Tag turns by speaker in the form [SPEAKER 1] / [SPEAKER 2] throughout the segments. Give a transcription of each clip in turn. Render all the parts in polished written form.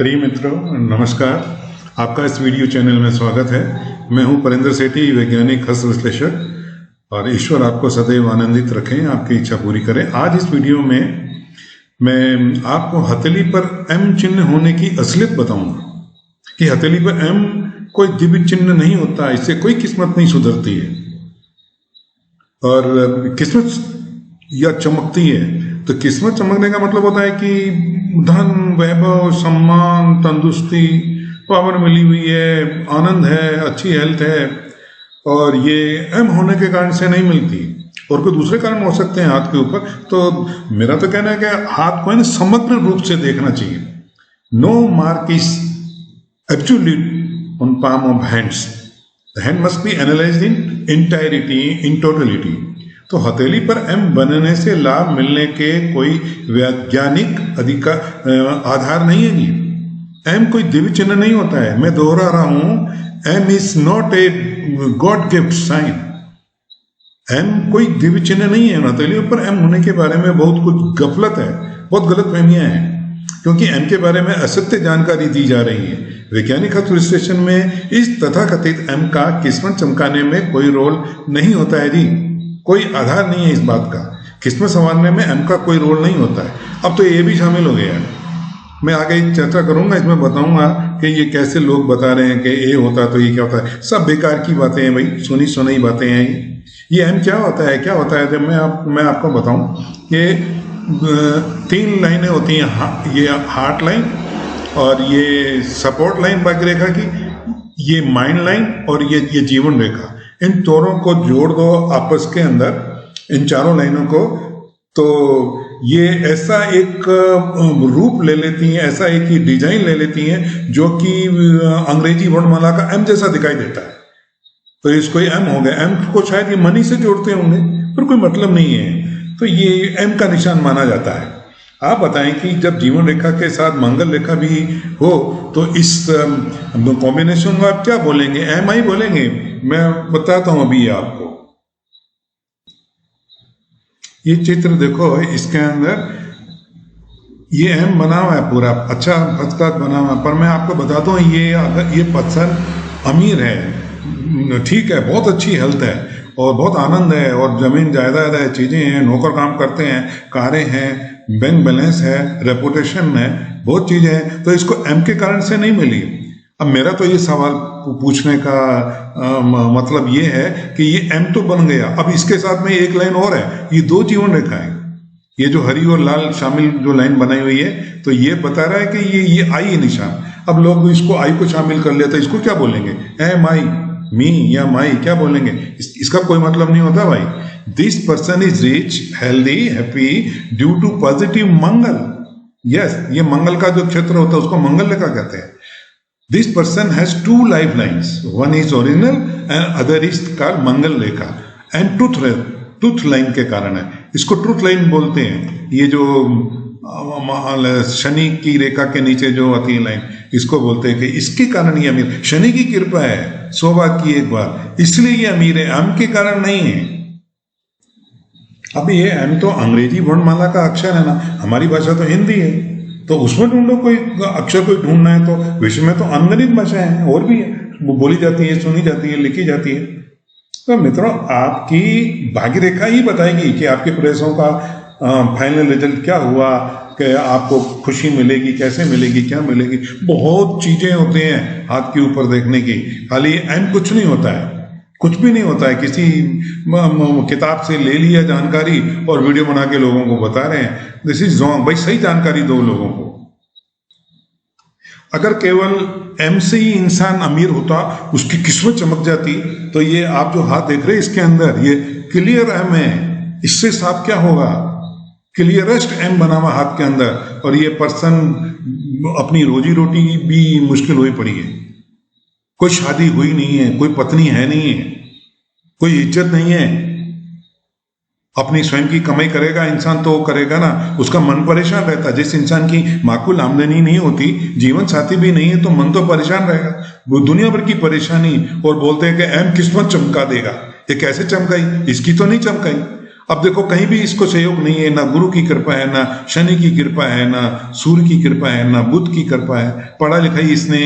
[SPEAKER 1] प्रिय मित्रों, नमस्कार। आपका इस वीडियो चैनल में स्वागत है। मैं हूं परेंद्र सेठी, वैज्ञानिक हस्त विश्लेषक, और ईश्वर आपको सदैव आनंदित रखें, आपकी इच्छा पूरी करें। आज इस वीडियो में मैं आपको हथेली पर एम चिन्ह होने की असलियत बताऊंगा कि हथेली पर एम कोई दिव्य चिन्ह नहीं होता, इससे कोई किस्मत नहीं सुधरती है और किस्मत या चमकती है। तो किस्मत चमकने का मतलब होता है कि धन, वैभव, सम्मान, तंदुरुस्ती, पावर मिली हुई है, आनंद है, अच्छी हेल्थ है, और ये एम होने के कारण से नहीं मिलती। और कोई दूसरे कारण हो सकते हैं हाथ के ऊपर। तो मेरा तो कहना है कि हाथ को समग्र रूप से देखना चाहिए। No mark is absolute on palm of hands. The hand must be analyzed in entirety, in totality. तो हथेली पर एम बनने से लाभ मिलने के कोई वैज्ञानिक आधार नहीं है जी। एम कोई दिव्य चिन्ह नहीं होता है। मैं दोहरा रहा हूं, M is not a god gift sign. M कोई दिव्य चिन्ह नहीं है। हथेली पर एम होने के बारे में बहुत कुछ गफलत है, बहुत गलत फहमियां हैं, क्योंकि एम के बारे में असत्य जानकारी दी जा रही है। वैज्ञानिक हस्त विश्लेषण में इस तथाकथित एम का किस्मत चमकाने में कोई रोल नहीं होता है जी। कोई आधार नहीं है इस बात का। किस्मत संवारने में एम का कोई रोल नहीं होता है। अब तो ये भी शामिल हो गया है। मैं आगे चर्चा करूंगा, इसमें बताऊंगा कि ये कैसे लोग बता रहे हैं कि ए होता तो ये क्या होता है। सब बेकार की बातें हैं भाई, सुनी सुनाई बातें हैं। ये एम क्या होता है, क्या होता है? जब मैं आपको बताऊं कि 3 लाइनें होती हैं, ये हार्ट लाइन और ये सपोर्ट लाइन भाग्यरेखा की, ये माइंड लाइन और ये जीवन रेखा। इन दोनों को जोड़ दो आपस के अंदर, इन चारों लाइनों को, तो ये ऐसा एक रूप ले लेती हैं, ऐसा एक डिजाइन ले लेती हैं जो कि अंग्रेजी वर्णमाला का एम जैसा दिखाई देता है। तो इसको एम हो गया। एम को शायद ये मनी से जोड़ते होंगे, पर कोई मतलब नहीं है। तो ये एम का निशान माना जाता है। आप बताएं कि जब जीवन रेखा के साथ मंगल रेखा भी हो तो इस कॉम्बिनेशन को आप क्या बोलेंगे? एम आई बोलेंगे। मैं बताता हूं अभी आपको। ये चित्र देखो, इसके अंदर ये एम बना हुआ है पूरा, अच्छा फर्स्ट क्लास बना हुआ है। पर मैं आपको बता दूं, ये पर्सन अमीर है, ठीक है, बहुत अच्छी हेल्थ है और बहुत आनंद है, और जमीन जायदाद है, चीजें हैं, नौकर काम करते हैं, कारें हैं, बैंक बैलेंस है, रेपुटेशन है, बहुत चीजें हैं। तो इसको एम के कारण से नहीं मिली। अब मेरा तो ये सवाल पूछने का मतलब ये है कि ये एम तो बन गया, अब इसके साथ में एक लाइन और है, ये 2 जीवन रेखा है। ये जो हरी और लाल शामिल जो लाइन बनाई हुई है, तो ये बता रहा है कि ये आई निशान। अब लोग इसको आई को शामिल कर लेते, इसको क्या बोलेंगे? एम आई, मी या माई, क्या बोलेंगे? इसका कोई मतलब नहीं होता भाई। This person is rich, healthy, happy due to positive Mangal. Yes, ये मंगल का जो क्षेत्र होता है उसको मंगल रेखा कहते हैं। This person has 2 life lines, one is original and other is called Mangal Rekha, and truth line के कारण है। इसको ट्रूथ लाइन बोलते हैं। ये जो शनि की रेखा के नीचे जो आती है लाइन, इसको बोलते हैं कि इसके कारण ये अमीर, शनि की कृपा है, सौभाग्य की एक बार, इसलिए ये अमीर है, एम के कारण नहीं है। अब ये एम तो अंग्रेजी वर्णमाला का अक्षर है ना, हमारी भाषा तो हिंदी है, तो उसमें ढूंढो कोई अक्षर, कोई ढूंढना है तो। विश्व में तो अनगिनत भाषाएं हैं, और भी है, वो बोली जाती है, सुनी जाती है, लिखी जाती है। तो मित्रों, आपकी भाग्य रेखा ही बताएगी कि आपके प्रयासों का फाइनल रिजल्ट क्या हुआ, कि आपको खुशी मिलेगी, कैसे मिलेगी, क्या मिलेगी। बहुत चीजें होती हैं हाथ के ऊपर देखने की, खाली एम कुछ नहीं होता है, कुछ भी नहीं होता है। किसी किताब से ले लिया जानकारी और वीडियो बना के लोगों को बता रहे हैं। दिस इज रॉन्ग भाई, सही जानकारी दो लोगों को। अगर केवल एम से ही इंसान अमीर होता, उसकी किस्मत चमक जाती, तो ये आप जो हाथ देख रहे हैं इसके अंदर ये क्लियर एम है, इससे साफ क्या होगा? क्लियरेस्ट एम बना हुआ हाथ के अंदर, और ये पर्सन अपनी रोजी रोटी भी मुश्किल हुई पड़ी है। कोई शादी हुई नहीं है, कोई पत्नी है नहीं है, कोई इज्जत नहीं है। अपनी स्वयं की कमाई करेगा इंसान तो करेगा ना, उसका मन परेशान रहता है। जिस इंसान की माकूल आमदनी नहीं होती, जीवन साथी भी नहीं है, तो मन तो परेशान रहेगा। वो दुनिया भर की परेशानी, और बोलते हैं कि एम किस्मत चमका देगा। ये कैसे चमकाई? इसकी तो नहीं चमकाई। अब देखो कहीं भी इसको सहयोग नहीं है, ना गुरु की कृपा है, ना शनि की कृपा है, ना सूर्य की कृपा है, ना बुध की कृपा है, पढ़ा लिखाई इसने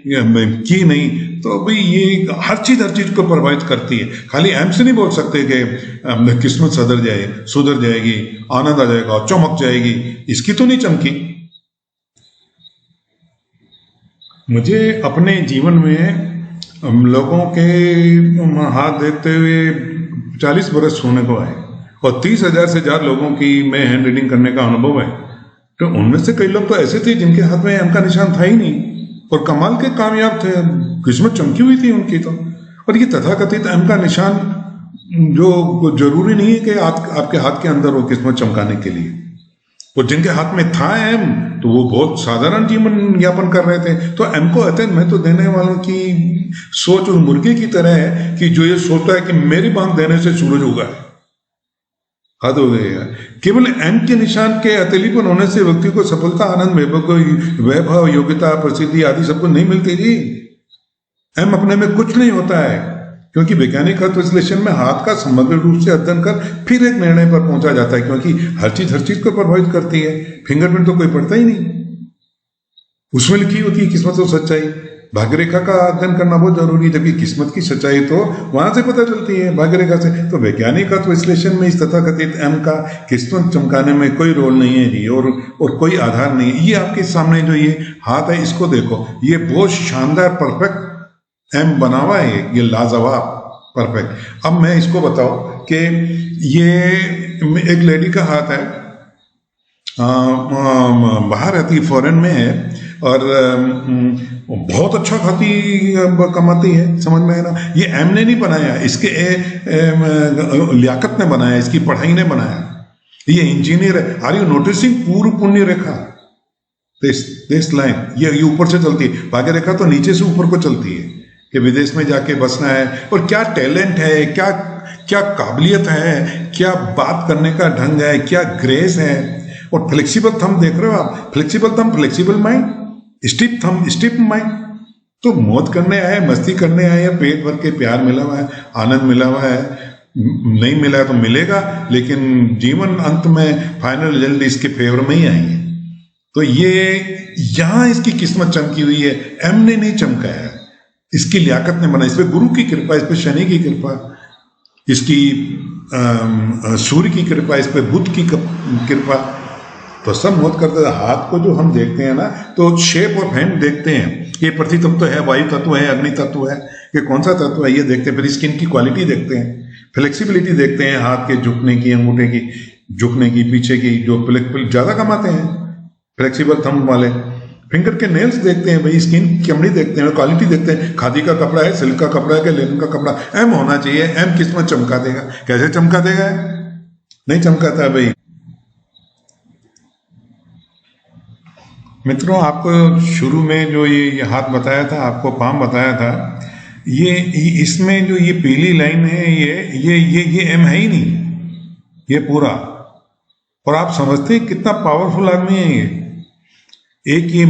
[SPEAKER 1] की नहीं, तो भाई ये हर चीज को प्रभावित करती है। खाली एम से नहीं बोल सकते कि किस्मत सुधर जाएगी, आनंद आ जाएगा, चमक जाएगी, इसकी तो नहीं चमकी। मुझे अपने जीवन में लोगों के हाथ देखते हुए 40 बरस होने को आए और 30,000 से ज्यादा लोगों की मैं हैंड रीडिंग करने का अनुभव है। तो उनमें से कई लोग तो ऐसे थे जिनके हाथ में एम का निशान था ही नहीं और कमाल के कामयाब थे, किस्मत चमकी हुई थी उनकी तो। और ये तथाकथित एम का निशान जो जरूरी नहीं है कि आपके हाथ के अंदर हो किस्मत चमकाने के लिए। और जिनके हाथ में था एम तो वो बहुत साधारण जीवन यापन कर रहे थे। तो एम को अत्यंत महत्व देने वालों की सोच उस मुर्गे की तरह है कि जो ये सोचता है कि मेरी बांग देने से सूरज उगा है, हद हो गई है। केवल एम के निशान के हथेलीपन होने से व्यक्ति को सफलता, आनंद, वैभव, योग्यता, प्रसिद्धि आदि सब कुछ नहीं मिलती जी। एम अपने में कुछ नहीं होता है, क्योंकि वैज्ञानिक अर्थ विश्लेषण में हाथ का समग्र रूप से अध्ययन कर फिर एक निर्णय पर पहुंचा जाता है, क्योंकि हर चीज को प्रभावित करती है। फिंगरप्रिंट तो कोई पढ़ता ही नहीं, उसमें लिखी होती है किस्मत और सच्चाई। भाग्य रेखा का अध्ययन करना बहुत जरूरी है, जबकि किस्मत की सच्चाई तो वहां से पता चलती है, भाग्य रेखा से। तो वैज्ञानिक अर्थ विश्लेषण में इस तथाकथित एम का किस्मत चमकाने में कोई रोल नहीं है जी, और कोई आधार नहीं है। ये आपके सामने जो ये हाथ है, इसको देखो, ये बहुत शानदार परफेक्ट एम बना हुआ है, ये लाजवाब परफेक्ट। अब मैं इसको बताऊं कि ये एक लेडी का हाथ है, बाहर रहती, फॉरेन में है, और बहुत अच्छा खाती कमाती है, समझ में है ना। ये एम ने नहीं बनाया, इसके लियाकत ने बनाया, इसकी पढ़ाई ने बनाया। ये इंजीनियर है। आर यू नोटिसिंग पूर्व पुण्य रेखा, दिस लाइन, ये ऊपर से चलती है। भाग्य रेखा तो नीचे से ऊपर को चलती है कि विदेश में जाके बसना है। और क्या टैलेंट है, क्या काबिलियत है, क्या बात करने का ढंग है, क्या ग्रेस है। और फ्लेक्सिबल थंब देख रहे हो आप, flexible thumb, flexible mind, stiff thumb, stiff mind. तो मौज करने आए, मस्ती करने आए, या पेट भर के प्यार मिला हुआ है, आनंद मिला हुआ है, नहीं मिला तो मिलेगा, लेकिन जीवन अंत में फाइनल रिजल्ट इसके फेवर में ही आएंगे। तो ये यहां इसकी किस्मत चमकी हुई है, एम ने नहीं चमकाया है, इसकी लियाकत ने बना। इस पे गुरु की कृपा, इस पे शनि की कृपा, इसकी सूर्य की कृपा, इस पे बुध की कृपा, तो सब मौत करते हैं। हाथ को जो हम देखते हैं ना, तो शेप और हैंड देखते हैं, ये पृथ्वी तत्व है, वायु तत्व है, अग्नि तत्व है, ये कौन सा तत्व है, ये देखते हैं। फिर स्किन की क्वालिटी देखते हैं, फ्लेक्सिबिलिटी देखते हैं, हाथ के झुकने की, अंगूठे की झुकने की, पीछे की, जो ज्यादा कमाते हैं फ्लेक्सिबल थंब वाले। फिंगर के नेल्स देखते हैं भाई, स्किन की चमड़ी देखते हैं, क्वालिटी देखते हैं, खादी का कपड़ा है, सिल्क का कपड़ा है, कि लेनिन का कपड़ा। एम होना चाहिए, एम किस्मत चमका देगा। कैसे चमका देगा? नहीं चमकाता भाई। मित्रों, आपको शुरू में जो ये हाथ बताया था, आपको पाम बताया था, ये इसमें जो ये पीली लाइन है, ये एम है ही नहीं, ये पूरा। और आप समझते हैं कितना पावरफुल आदमी है ये। एक ये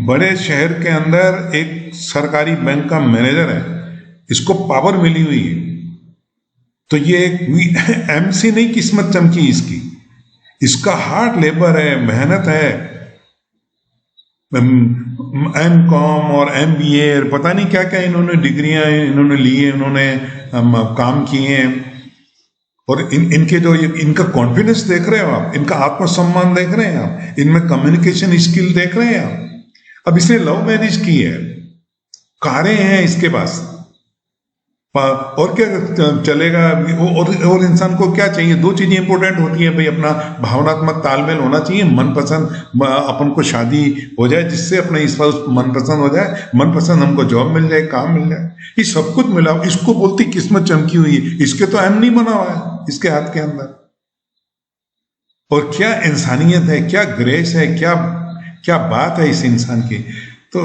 [SPEAKER 1] बड़े शहर के अंदर एक सरकारी बैंक का मैनेजर है, इसको पावर मिली हुई है। तो ये एम से नहीं किस्मत चमकी इसकी, इसका हार्ड लेबर है, मेहनत है। एम.कॉम और MBA और पता नहीं क्या क्या इन्होंने डिग्रियां इन्होंने ली है, इन्होंने काम किए हैं। और इनके जो इनका कॉन्फिडेंस देख रहे हो आप, इनका आत्मसम्मान देख रहे हैं आप, इनमें कम्युनिकेशन स्किल देख रहे हैं आप। अब इसने लव मैरिज की है, कारें हैं इसके पास, और क्या चलेगा। और इंसान को क्या चाहिए? दो चीजें इंपॉर्टेंट होती है भाई, अपना भावनात्मक तालमेल होना चाहिए, मनपसंद अपन को शादी हो जाए जिससे अपने इस पर मनपसंद हो जाए, मनपसंद हमको जॉब मिल जाए, काम मिल जाए, ये सब कुछ मिला। इसको बोलती किस्मत चमकी हुई है। इसके तो एम नहीं बना हुआ है इसके हाथ के अंदर। और क्या इंसानियत है, क्या ग्रेस है, क्या बात है इस इंसान की। तो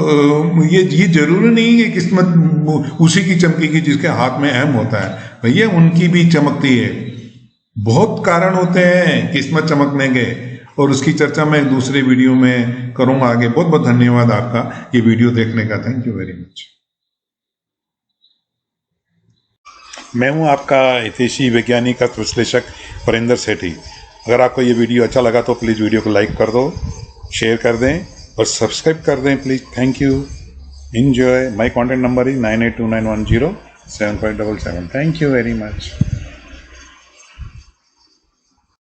[SPEAKER 1] ये जरूरी नहीं है कि किस्मत उसी की चमकेगी जिसके हाथ में एम होता है, भैया उनकी भी चमकती है। बहुत कारण होते हैं किस्मत चमकने के, और उसकी चर्चा मैं दूसरे वीडियो में करूंगा आगे। बहुत बहुत धन्यवाद आपका ये वीडियो देखने का। Thank you very much. मैं हूं आपका हितैषी वैज्ञानिक अर्थ विश्लेषक वरिंदर सेठी। अगर आपको ये वीडियो अच्छा लगा तो प्लीज़ वीडियो को लाइक कर दो, शेयर कर दें और सब्सक्राइब कर दें please. Thank you. Enjoy. My contact number is 9829107577. Thank you very much.